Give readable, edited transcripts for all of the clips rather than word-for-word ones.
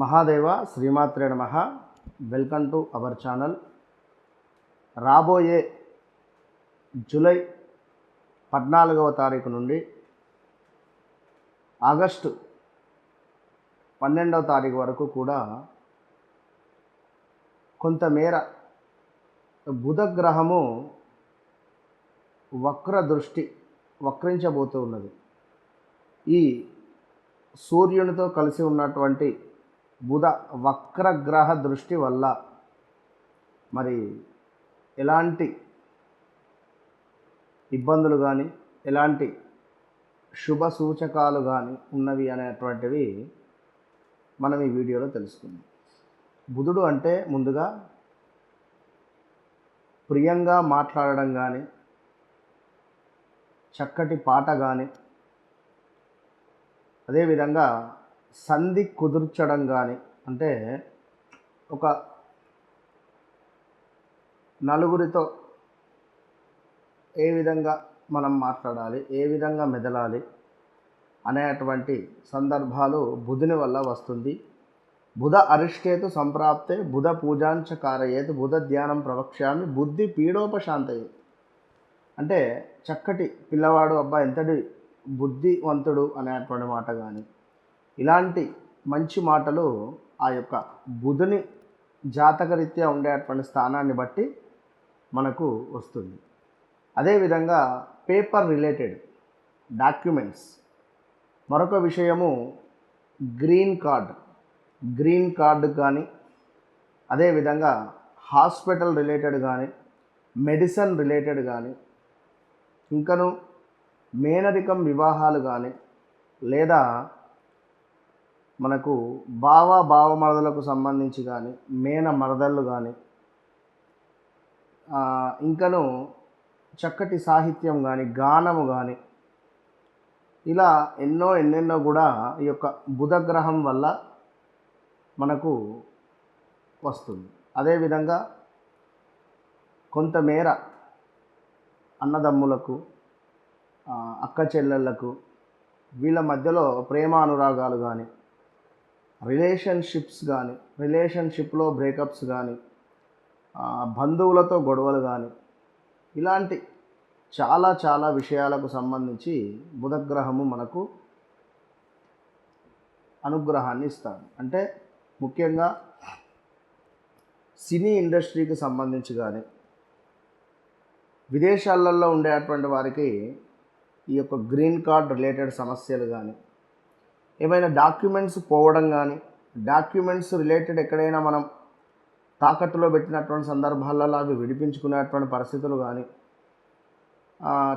మహాదేవ శ్రీమాత్రే నమః. Welcome to our channel. రాబోయే జూలై 14వ తారీఖు నుండి ఆగస్టు 12వ తారీఖు వరకు కూడా కొంతమేర బుధ గ్రహము వక్రించబోతూ ఉన్నది. ఈ సూర్యునితో కలిసి ఉన్నటువంటి బుధ వక్రగ్రహ దృష్టి వల్ల మరి ఎలాంటి ఇబ్బందులు కానీ ఎలాంటి శుభ సూచకాలు కానీ ఉన్నవి అనేటువంటివి మనం ఈ వీడియోలో తెలుసుకుందాం. బుధుడు అంటే ముందుగా ప్రియంగా మాట్లాడడం కానీ, చక్కటి పాట కానీ, అదేవిధంగా సంధి కుదుర్చడం కానీ, అంటే ఒక నలుగురితో ఏ విధంగా మనం మాట్లాడాలి, ఏ విధంగా మెదలాలి అనేటువంటి సందర్భాలు బుధుని వల్ల వస్తుంది. బుధ అరిష్టేతు సంప్రాప్తే బుధ పూజాంచ కారయేత్ బుధ ధ్యానం ప్రవక్ష్యామి బుద్ధి పీడోపశాంతయే. అంటే చక్కటి పిల్లవాడు, అబ్బా ఎంతటి బుద్ధివంతుడు అనేటువంటి మాట కానీ, ఇలాంటి మంచి మాటలు ఆ యొక్క బుధుని జాతకరీత్యా ఉండేటువంటి స్థానాన్ని బట్టి మనకు వస్తుంది. అదేవిధంగా పేపర్ రిలేటెడ్ డాక్యుమెంట్స్, మరొక విషయము గ్రీన్ కార్డు కానీ, అదేవిధంగా హాస్పిటల్ రిలేటెడ్ కానీ, మెడిసిన్ రిలేటెడ్ కానీ, ఇంకను మేనరికం వివాహాలు కానీ, లేదా మనకు బావమరదలకు సంబంధించి కానీ, మేన మరదళ్ళు కానీ, ఇంకను చక్కటి సాహిత్యం కానీ, గానము కానీ, ఇలా ఎన్నెన్నో కూడా ఈ యొక్క బుధగ్రహం వల్ల మనకు వస్తుంది. అదేవిధంగా కొంతమేర అన్నదమ్ములకు, అక్క చెల్లెళ్ళకు, వీళ్ళ మధ్యలో ప్రేమానురాగాలు కానీ, రిలేషన్షిప్లో బ్రేకప్స్ కానీ, బంధువులతో గొడవలు కానీ, ఇలాంటి చాలా విషయాలకు సంబంధించి బుధగ్రహము మనకు అనుగ్రహాన్ని ఇస్తాడు. అంటే ముఖ్యంగా సినీ ఇండస్ట్రీకి సంబంధించి కానీ, విదేశాలలో ఉండేటువంటి వారికి ఈ యొక్క గ్రీన్ కార్డ్ రిలేటెడ్ సమస్యలు కానీ, ఏమైనా డాక్యుమెంట్స్ పోవడం కానీ, డాక్యుమెంట్స్ రిలేటెడ్ ఎక్కడైనా మనం తాకట్టులో పెట్టినటువంటి సందర్భాలలో అవి విడిపించుకునేటువంటి పరిస్థితులు కానీ,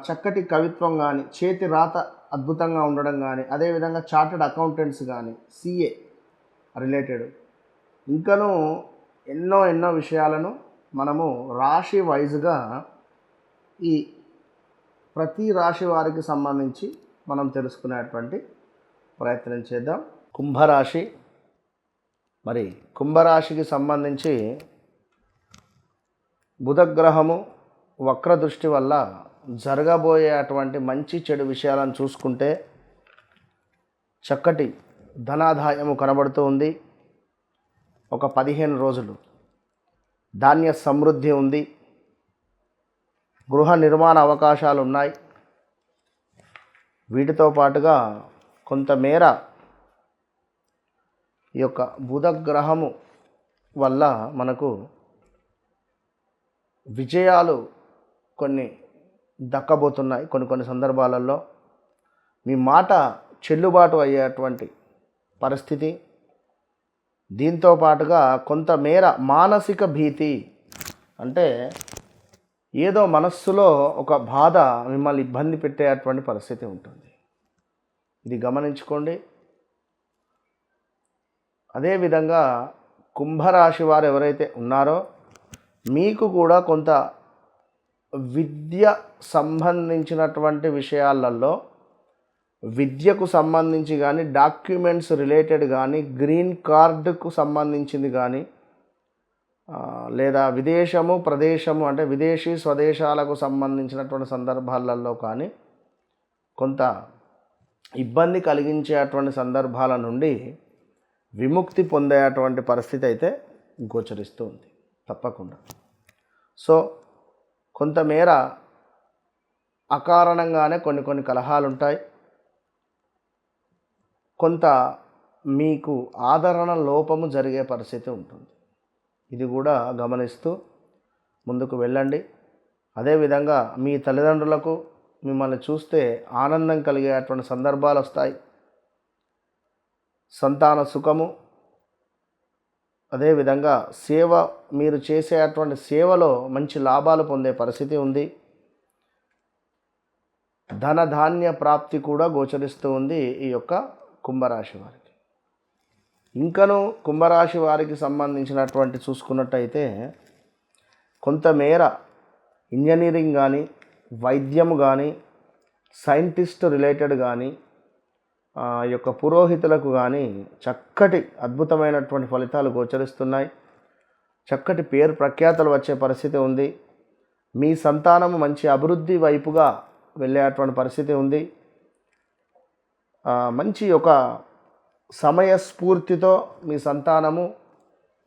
చక్కటి కవిత్వం కానీ, చేతి రాత అద్భుతంగా ఉండడం కానీ, అదేవిధంగా చార్టెడ్ అకౌంటెంట్స్ కానీ, సిఏ రిలేటెడ్, ఇంకనూ ఎన్నో విషయాలను మనము రాశి వైజ్గా ఈ ప్రతి రాశి వారికి సంబంధించి మనం తెలుసుకునేటువంటి ప్రయత్నం చేద్దాం. కుంభరాశి, మరి కుంభరాశికి సంబంధించి బుధగ్రహము వక్రదృష్టి వల్ల జరగబోయే అటువంటి మంచి చెడు విషయాలను చూసుకుంటే చక్కటి ధనాదాయము కనబడుతూ ఉంది. ఒక 15 రోజులు ధాన్య సమృద్ధి ఉంది. గృహ నిర్మాణ అవకాశాలు ఉన్నాయి. వీటితో పాటుగా కొంతమేర ఈ యొక్క బుధగ్రహము వల్ల మనకు విజయాలు కొన్ని దక్కబోతున్నాయి. కొన్ని సందర్భాలలో మీ మాట చెల్లుబాటు అయ్యేటువంటి పరిస్థితి. దీంతో పాటుగా కొంతమేర మానసిక భీతి, అంటే ఏదో మనస్సులో ఒక బాధ మిమ్మల్ని ఇబ్బంది పెట్టేటువంటి పరిస్థితి ఉంటుంది. ఇది గమనించుకోండి. అదేవిధంగా కుంభరాశి వారు ఎవరైతే ఉన్నారో మీకు కూడా కొంత విద్య సంబంధించినటువంటి విషయాలలో, విద్యకు సంబంధించి కానీ, డాక్యుమెంట్స్ రిలేటెడ్ కానీ, గ్రీన్ కార్డుకు సంబంధించింది కానీ, లేదా విదేశము ప్రదేశము అంటే విదేశీ స్వదేశాలకు సంబంధించినటువంటి సందర్భాలలో కానీ కొంత ఇబ్బంది కలిగించేటువంటి సందర్భాల నుండి విముక్తి పొందేటువంటి పరిస్థితి అయితే గోచరిస్తూ ఉంది తప్పకుండా. సో కొంతమేర అకారణంగానే కొన్ని కలహాలు ఉంటాయి. కొంత మీకు ఆదరణ లోపము జరిగే పరిస్థితి ఉంటుంది. ఇది కూడా గమనిస్తూ ముందుకు వెళ్ళండి. అదేవిధంగా మీ తల్లిదండ్రులకు మిమ్మల్ని చూస్తే ఆనందం కలిగేటువంటి సందర్భాలు వస్తాయి. సంతాన సుఖము, అదేవిధంగా మీరు చేసేటువంటి సేవలో మంచి లాభాలు పొందే పరిస్థితి ఉంది. ధనధాన్య ప్రాప్తి కూడా గోచరిస్తూ ఉంది ఈ యొక్క కుంభరాశి వారికి. ఇంకను కుంభరాశి వారికి సంబంధించినటువంటి చూసుకున్నట్టయితే కొంతమేర ఇంజనీరింగ్ కానీ, వైద్యము కానీ, సైంటిస్ట్ రిలేటెడ్ కానీ, యొక్క పురోహితులకు కానీ చక్కటి అద్భుతమైనటువంటి ఫలితాలు గోచరిస్తున్నాయి. చక్కటి పేరు ప్రఖ్యాతలు వచ్చే పరిస్థితి ఉంది. మీ సంతానము మంచి అభివృద్ధి వైపుగా వెళ్ళేటువంటి పరిస్థితి ఉంది. మంచి ఒక సమయస్ఫూర్తితో మీ సంతానము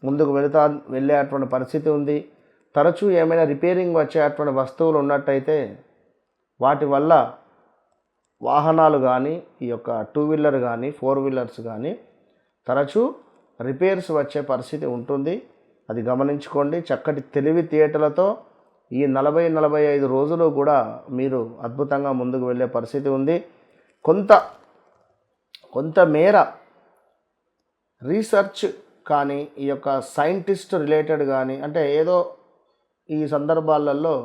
ముందుకు వెళ్ళేటువంటి పరిస్థితి ఉంది. తరచూ ఏమైనా రిపేరింగ్ వచ్చేటువంటి వస్తువులు ఉన్నట్టయితే వాటి వల్ల వాహనాలు కానీ, ఈ యొక్క 2 వీలర్ కానీ, 4 వీలర్స్ కానీ తరచూ రిపేర్స్ వచ్చే పరిస్థితి ఉంటుంది. అది గమనించుకోండి. చక్కటి తెలివితేటలతో ఈ 40-45 రోజులు కూడా మీరు అద్భుతంగా ముందుకు వెళ్ళే పరిస్థితి ఉంది. కొంతమేర రీసెర్చ్ కానీ, ఈ యొక్క సైంటిస్ట్ రిలేటెడ్ కానీ, అంటే ఏదో ఈ సందర్భాలలో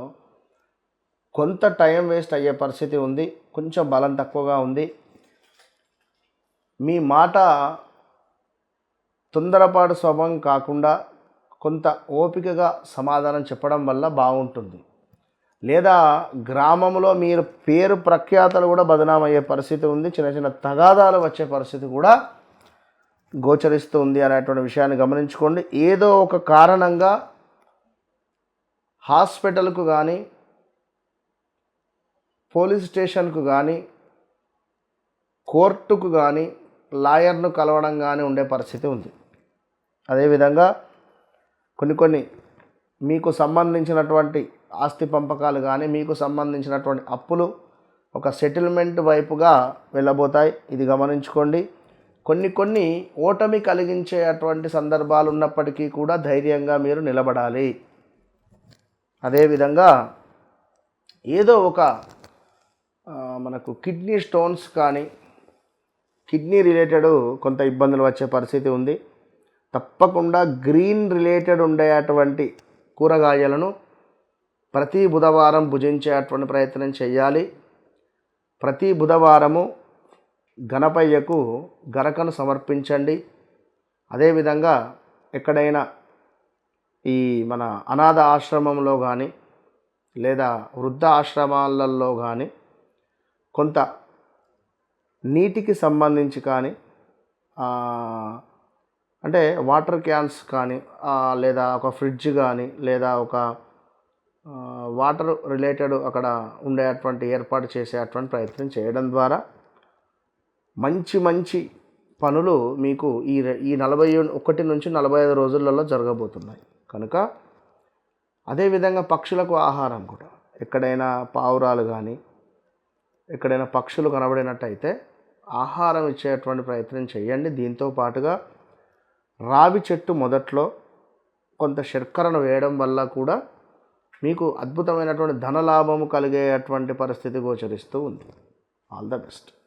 కొంత టైం వేస్ట్ అయ్యే పరిస్థితి ఉంది. కొంచెం బలం తక్కువగా ఉంది. మీ మాట తొందరపాటు స్వభావం కాకుండా కొంత ఓపికగా సమాధానం చెప్పడం వల్ల బాగుంటుంది. లేదా గ్రామంలో మీరు పేరు ప్రఖ్యాతలు కూడా బదనామయ్యే పరిస్థితి ఉంది. చిన్న తగాదాలు వచ్చే పరిస్థితి కూడా గోచరిస్తూ ఉంది అనేటువంటి విషయాన్ని గమనించుకోండి. ఏదో ఒక కారణంగా హాస్పిటల్కు కానీ, పోలీస్ స్టేషన్కు కానీ, కోర్టుకు కానీ, లాయర్ను కలవడం కానీ ఉండే పరిస్థితి ఉంది. అదేవిధంగా కొన్ని మీకు సంబంధించినటువంటి ఆస్తి పంపకాలు కానీ, మీకు సంబంధించినటువంటి అప్పులు ఒక సెటిల్మెంట్ వైపుగా వెళ్ళబోతాయి. ఇది గమనించుకోండి. కొన్ని ఓటమి కలిగించేటువంటి సందర్భాలు ఉన్నప్పటికీ కూడా ధైర్యంగా మీరు నిలబడాలి. అదేవిధంగా ఏదో ఒక మనకు కిడ్నీ స్టోన్స్ కానీ, కిడ్నీ రిలేటెడ్ కొంత ఇబ్బందులు వచ్చే పరిస్థితి ఉంది. తప్పకుండా గ్రీన్ రిలేటెడ్ ఉండేటువంటి కూరగాయలను ప్రతి బుధవారం భుజించేటువంటి ప్రయత్నం చేయాలి. ప్రతి బుధవారము గణపయ్యకు గరకను సమర్పించండి. అదేవిధంగా ఎక్కడైనా ఈ మన అనాథ ఆశ్రమంలో కానీ, లేదా వృద్ధ ఆశ్రమాలలో కానీ కొంత నీటికి సంబంధించి కానీ, అంటే వాటర్ క్యాన్స్ కానీ, లేదా ఒక ఫ్రిడ్జ్ కానీ, లేదా ఒక వాటర్ రిలేటెడ్ అక్కడ ఉండేటువంటి ఏర్పాటు చేసేటువంటి ప్రయత్నం చేయడం ద్వారా మంచి పనులు మీకు ఈ 41 నుంచి 45 రోజులలో జరగబోతున్నాయి. కనుక అదేవిధంగా పక్షులకు ఆహారం కూడా ఎక్కడైనా పావురాలు కానీ, ఎక్కడైనా పక్షులు కనబడినట్టయితే ఆహారం ఇచ్చేటువంటి ప్రయత్నం చేయండి. దీంతో పాటుగా రావి చెట్టు మొదట్లో కొంత శర్కరను వేయడం వల్ల కూడా మీకు అద్భుతమైనటువంటి ధనలాభము కలిగేటువంటి పరిస్థితి గోచరిస్తూ ఉంది. All the best.